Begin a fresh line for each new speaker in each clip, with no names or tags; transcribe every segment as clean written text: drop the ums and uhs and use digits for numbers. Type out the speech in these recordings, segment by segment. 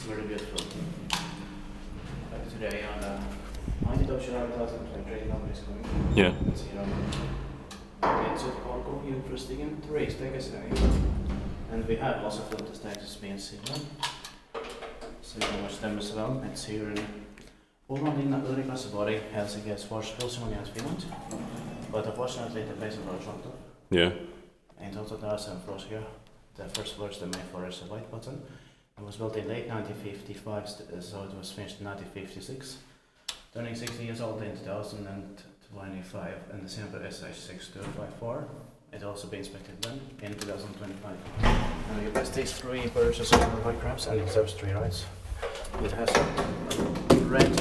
very beautiful. Like today on the Neitsytpolku is coming.
Yeah.
It's here on Neitsytpolku infrastegen turiststegesvägen. And we have also filmed the stages being seen. So you watch them as well. It's here in Finland, Helsinki is close against Finland. But unfortunately the base floor is short.
Yeah.
In total there are 7 floors here. The first floor is the main floor, is a white button. It was built in late 1955, so it was finished in 1956. Turning 60 years old in 2025, and the sample is SH6254. It also been inspected then in 2025. Now you best these 3 versions of white crabs, and it serves 3 rides. It has a red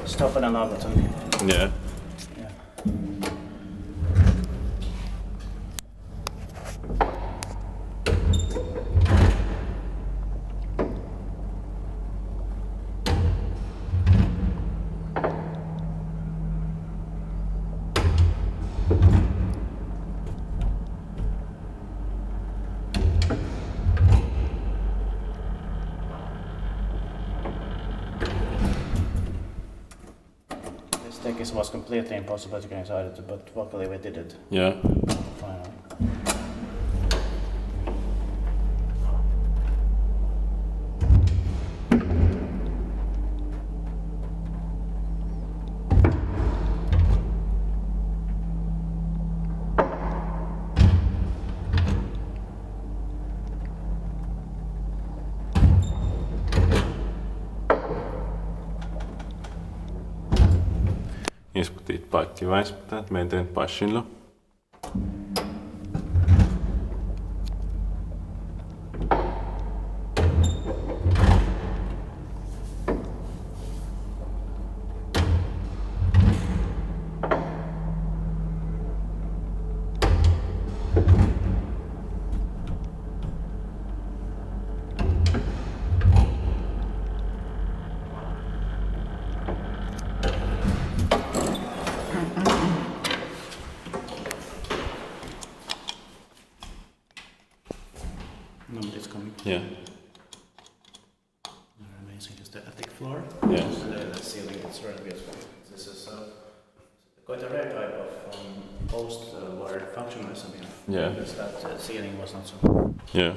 stop and alarm button.
Yeah.
Yeah. This was completely impossible to get inside it, but luckily we did it.
Yeah.
Finally.
Neitsytpolku att maintain passionlo.
Nobody's coming.
Yeah.
Amazing, just the attic floor.
Yeah.
And the ceiling, it's really beautiful. This is quite a rare type of post-war functionalism here.
Yeah.
Because that ceiling was not so.
Yeah.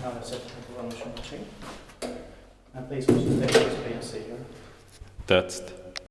Now let's set the machine. And please watch the stages being here.
That's